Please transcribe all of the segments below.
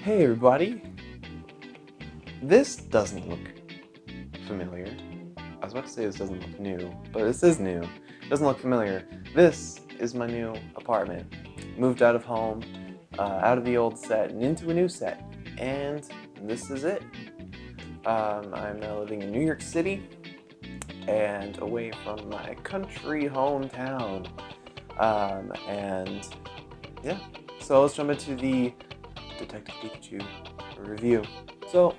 Hey everybody! This doesn't look familiar. I was about to say this doesn't look new, but this is new. It doesn't look familiar. This is my new apartment. Moved out of home, out of the old set and into a new set. And this is it. I'm now living in New York City and away from my country hometown. And yeah, so let's jump into the Detective Pikachu review. So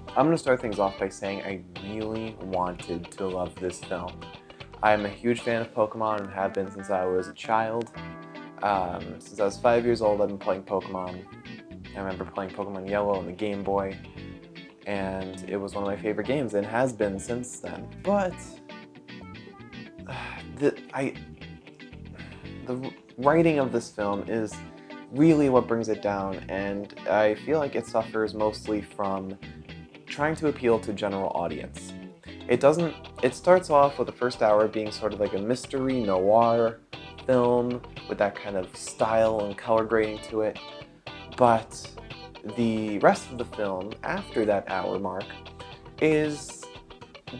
I'm going to start things off by saying I really wanted to love this film. I'm a huge fan of Pokemon and have been since I was a child. Since I was 5 years old, I've been playing Pokemon. I remember playing Pokemon Yellow on the Game Boy, and it was one of my favorite games and has been since then. But the writing of this film is really what brings it down, and I feel like it suffers mostly from trying to appeal to general audience. It starts off with the first hour being sort of like a mystery noir film with that kind of style and color grading to it, but the rest of the film after that hour mark is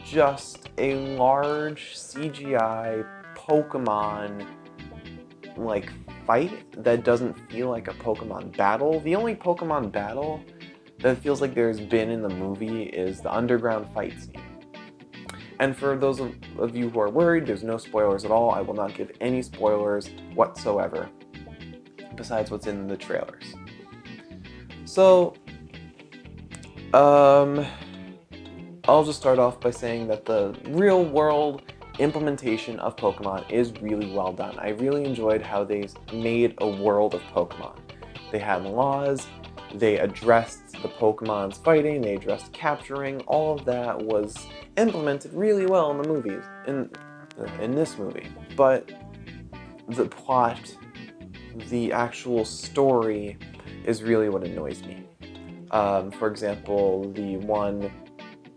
just a large CGI Pokemon like fight that doesn't feel like a Pokemon battle. The only Pokemon battle that feels like there's been in the movie is the underground fight scene. And for those of you who are worried, there's no spoilers at all. I will not give any spoilers whatsoever, besides what's in the trailers. So, I'll just start off by saying that the real world implementation of Pokemon is really well done. I really enjoyed how they made a world of Pokemon. They had laws, they addressed the Pokemon's fighting, they addressed capturing. All of that was implemented really well in the movies, in this movie. But the plot, the actual story, is really what annoys me. For example, the one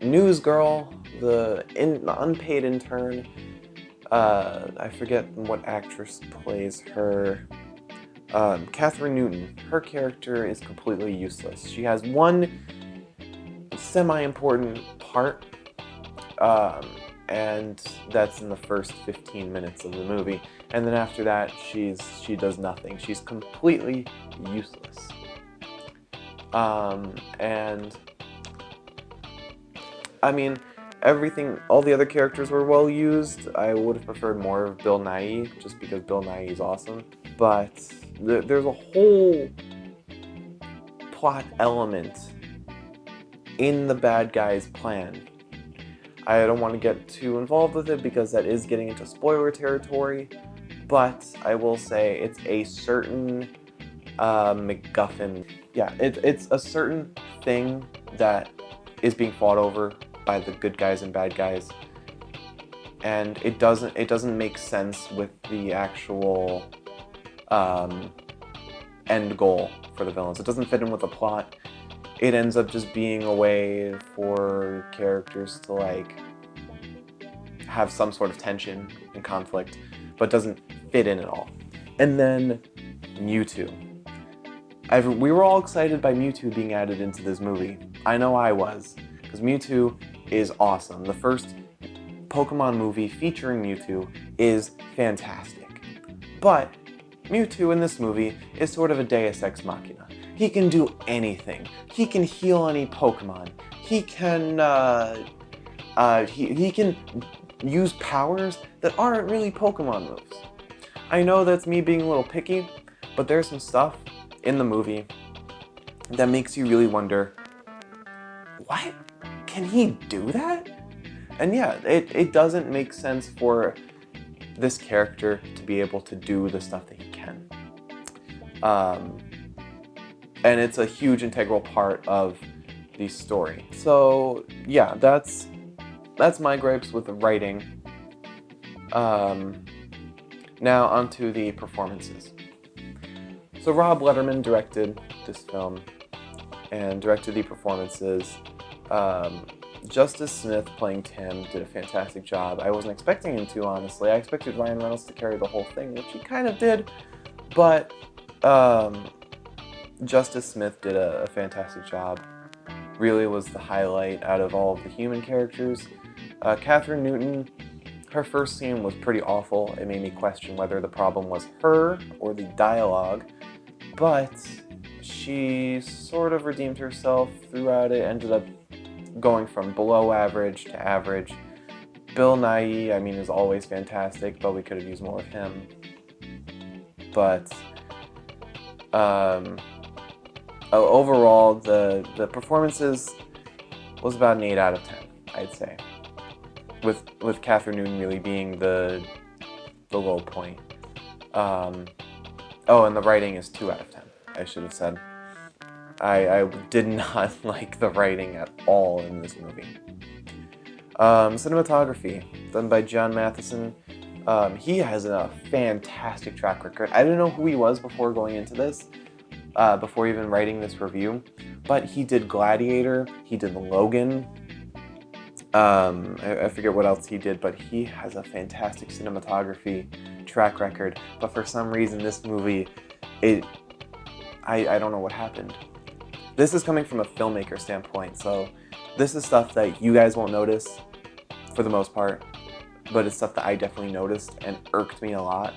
news girl, the unpaid intern, I forget what actress plays her, Catherine Newton. Her character is completely useless. She has one semi-important part, and that's in the first 15 minutes of the movie, and then after that she does nothing. She's completely useless. And I mean, all the other characters were well used. I would have preferred more of Bill Nighy, just because Bill Nighy is awesome. But there's a whole plot element in the bad guy's plan. I don't want to get too involved with it because that is getting into spoiler territory, but I will say it's a certain MacGuffin. Yeah, it's a certain thing that is being fought over by the good guys and bad guys, and it doesn't make sense with the actual end goal for the villains. It doesn't fit in with the plot. It ends up just being a way for characters to like have some sort of tension and conflict, but doesn't fit in at all. And then Mewtwo. We were all excited by Mewtwo being added into this movie. I know I was, because Mewtwo is awesome. The first Pokemon movie featuring Mewtwo is fantastic. But Mewtwo in this movie is sort of a deus ex machina. He can do anything. He can heal any Pokemon. He can he can use powers that aren't really Pokemon moves. I know that's me being a little picky, but there's some stuff in the movie that makes you really wonder, what? Can he do that? And yeah, it doesn't make sense for this character to be able to do the stuff that he can. And it's a huge integral part of the story. So yeah, that's my gripes with the writing. Now onto the performances. So Rob Letterman directed this film and directed the performances. Justice Smith playing Tim did a fantastic job. I wasn't expecting him to, honestly. I expected Ryan Reynolds to carry the whole thing, which he kind of did, but Justice Smith did a fantastic job. Really was the highlight out of all of the human characters. Catherine Newton, her first scene was pretty awful. It made me question whether the problem was her or the dialogue, but she sort of redeemed herself throughout it, ended up going from below average to average. Bill Nighy, I mean, is always fantastic, but we could have used more of him. But overall, the performances was about an 8 out of 10, I'd say. With Catherine Newton really being the low point. Oh, and the writing is 2 out of 10, I should have said. I did not like the writing at all in this movie. Cinematography, done by John Matheson. He has a fantastic track record. I didn't know who he was before going into this, before even writing this review, but he did Gladiator, he did Logan, I forget what else he did, but he has a fantastic cinematography track record, but for some reason this movie, I don't know what happened. This is coming from a filmmaker standpoint, so this is stuff that you guys won't notice for the most part, but it's stuff that I definitely noticed and irked me a lot.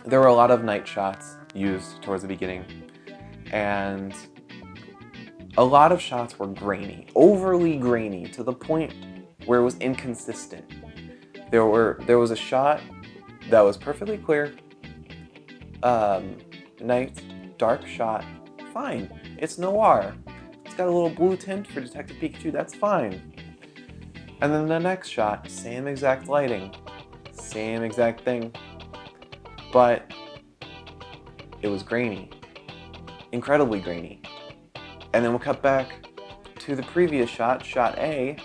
There were a lot of night shots used towards the beginning, and a lot of shots were grainy, overly grainy, to the point where it was inconsistent. There was a shot that was perfectly clear, night, dark shot, fine. It's noir. It's got a little blue tint for Detective Pikachu, that's fine. And then the next shot, same exact lighting, same exact thing, but it was grainy, incredibly grainy. And then we'll cut back to the previous shot, shot A,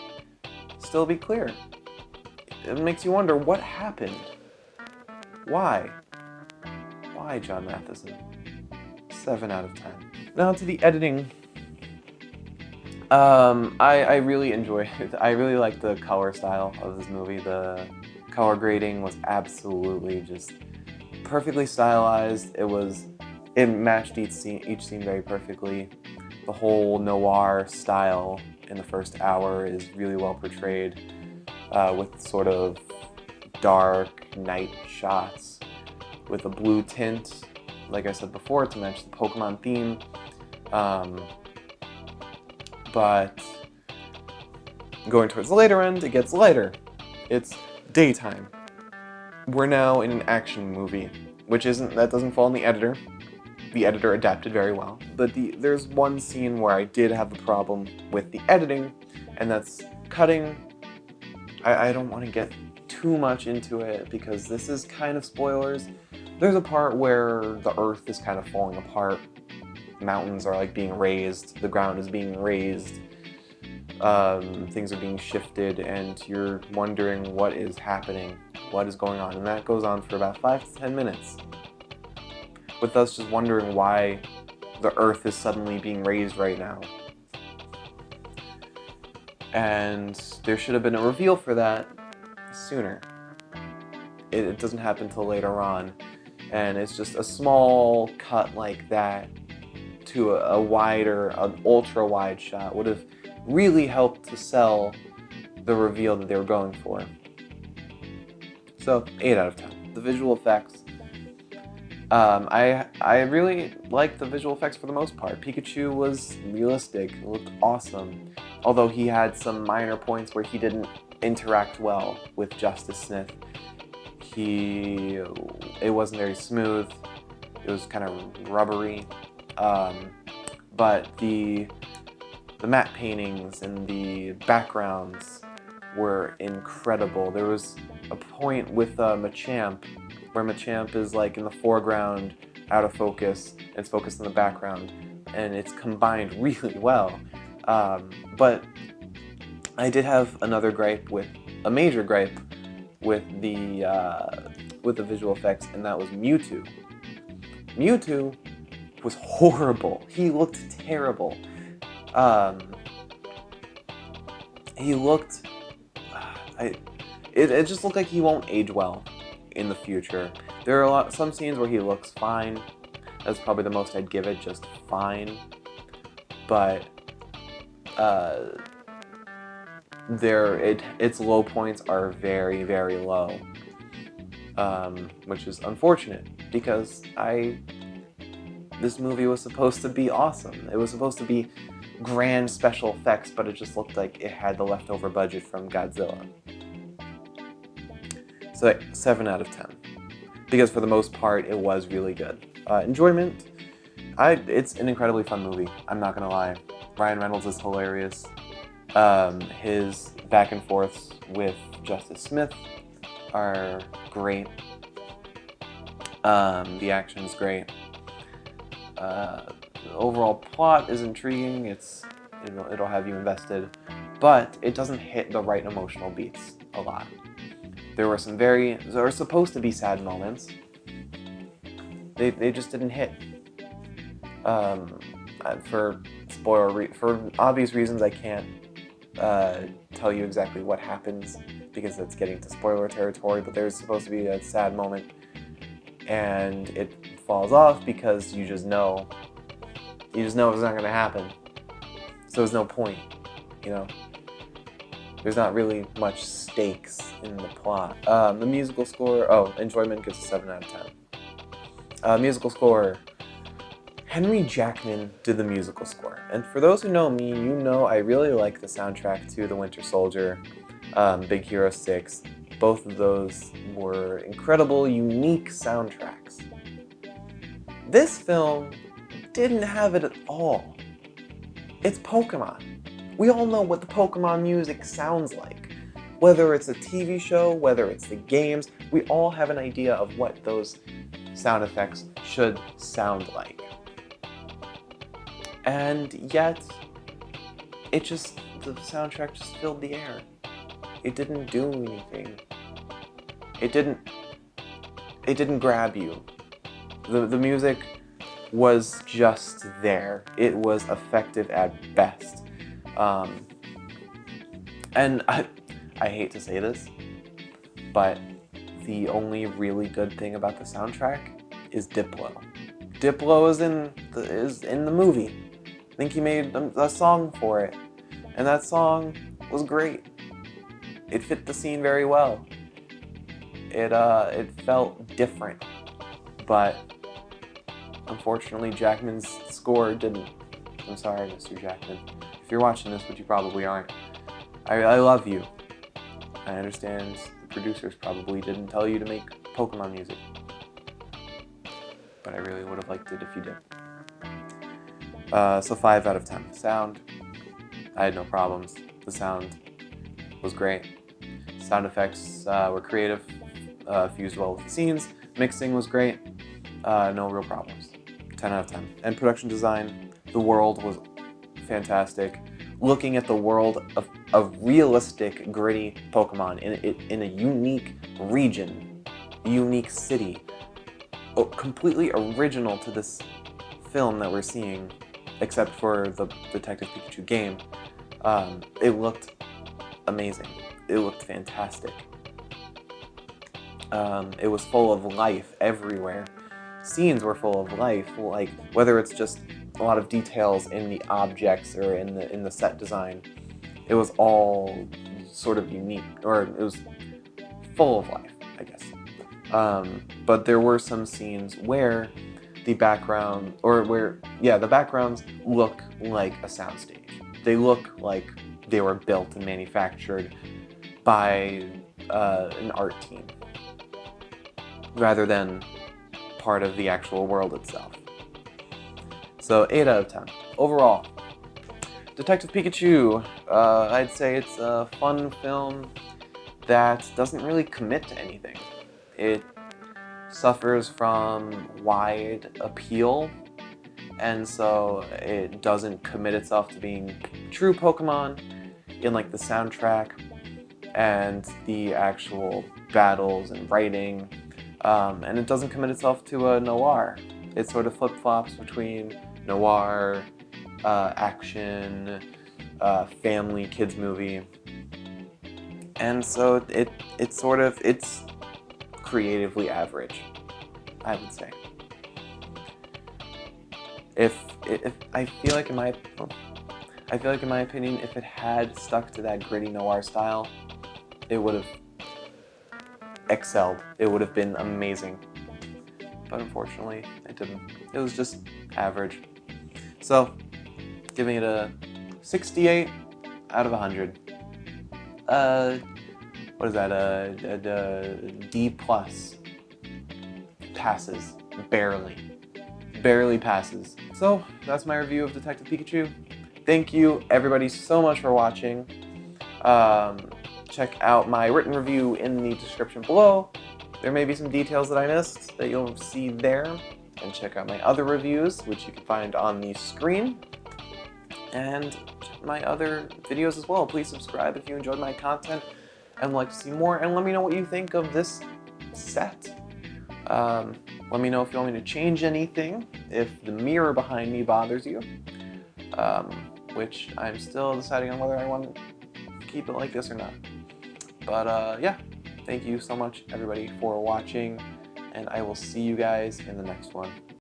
still be clear. It makes you wonder, what happened? Why? Why, John Matheson? 7 out of 10. Now to the editing. I really enjoy it. I really like the color style of this movie. The color grading was absolutely just perfectly stylized. It matched each scene very perfectly. The whole noir style in the first hour is really well portrayed, with sort of dark night shots with a blue tint, like I said before, to match the Pokemon theme. But going towards the later end, it gets lighter. It's daytime. We're now in an action movie, that doesn't fall on the editor. The editor adapted very well. But there's one scene where I did have a problem with the editing, and that's cutting. I don't want to get too much into it because this is kind of spoilers. There's a part where the earth is kind of falling apart. Mountains are like being raised, the ground is being raised, things are being shifted, and you're wondering what is happening, what is going on, and that goes on for about 5 to 10 minutes. With us just wondering why the earth is suddenly being raised right now. And there should have been a reveal for that sooner. It doesn't happen till later on, and it's just a small cut like that to an ultra wide shot would have really helped to sell the reveal that they were going for. So 8 out of 10. The visual effects. I really liked the visual effects for the most part. Pikachu was realistic, looked awesome, although he had some minor points where he didn't interact well with Justice Smith. It wasn't very smooth, it was kind of rubbery, but the matte paintings and the backgrounds were incredible. There was a point with Machamp where Machamp is like in the foreground, out of focus, and it's focused in the background, and it's combined really well. But I did have a major gripe with the visual effects, and that was Mewtwo. Mewtwo was horrible. He looked terrible. It just looked like he won't age well in the future. There are some scenes where he looks fine, That's probably the most I'd give it, just fine. But its low points are very, very low, which is unfortunate because this movie was supposed to be awesome. It was supposed to be grand special effects, but it just looked like it had the leftover budget from Godzilla. So 7 out of 10, because for the most part it was really good. Enjoyment, it's an incredibly fun movie. I'm not gonna lie. Ryan Reynolds is hilarious. His back and forths with Justice Smith are great. The action's great. The overall plot is intriguing. It'll have you invested, but it doesn't hit the right emotional beats a lot. There were supposed to be sad moments. They just didn't hit. For obvious reasons, I can't tell you exactly what happens because it's getting to spoiler territory. But there's supposed to be a sad moment, and it falls off because you just know it's not going to happen. So there's no point, you know. There's not really much stakes in the plot. The musical score, enjoyment gives a 7 out of 10. Musical score, Henry Jackman did the musical score. And for those who know me, you know I really like the soundtrack to The Winter Soldier, Big Hero 6. Both of those were incredible, unique soundtracks. This film didn't have it at all. It's Pokemon. We all know what the Pokemon music sounds like. Whether it's a TV show, whether it's the games, we all have an idea of what those sound effects should sound like. And yet, the soundtrack just filled the air. It didn't do anything. It didn't grab you. The music was just there. It was effective at best. And I hate to say this, but the only really good thing about the soundtrack is Diplo. Diplo is in the movie. I think he made a song for it, and that song was great. It fit the scene very well. It felt different, but unfortunately Jackman's score didn't. I'm sorry, Mr. Jackman. If you're watching this, which you probably aren't, I love you. I understand the producers probably didn't tell you to make Pokemon music, but I really would have liked it if you did. So 5 out of 10. Sound, I had no problems. The sound was great. Sound effects were creative, fused well with the scenes. Mixing was great. No real problems. 10 out of 10. And production design, the world was fantastic. Looking at the world of realistic, gritty Pokemon in a unique region, a unique city, completely original to this film that we're seeing, except for the Detective Pikachu game. It looked amazing. It looked fantastic. It was full of life everywhere. Scenes were full of life, like whether it's just a lot of details in the objects or in the set design. It was all sort of unique, or it was full of life, I guess. But there were some scenes where the backgrounds look like a soundstage. They look like they were built and manufactured by an art team, rather than part of the actual world itself. So 8 out of 10. Overall, Detective Pikachu, I'd say it's a fun film that doesn't really commit to anything. It suffers from wide appeal, and so it doesn't commit itself to being true Pokemon in like the soundtrack and the actual battles and writing, and it doesn't commit itself to a noir. It sort of flip-flops between noir, action, family kids movie, and so it's creatively average, I would say. If I feel like in my opinion, if it had stuck to that gritty noir style, it would have excelled. It would have been amazing. But unfortunately, it didn't. It was just average. So, giving it a 68 out of 100. What is that? A D plus. Passes. Barely passes. So, that's my review of Detective Pikachu. Thank you, everybody, so much for watching. Check out my written review in the description below. There may be some details that I missed that you'll see there. And check out my other reviews, which you can find on the screen. And my other videos as well. Please subscribe if you enjoyed my content and would like to see more. And let me know what you think of this set. Let me know if you want me to change anything, if the mirror behind me bothers you. Which I'm still deciding on whether I want to keep it like this or not. But yeah, thank you so much everybody for watching, and I will see you guys in the next one.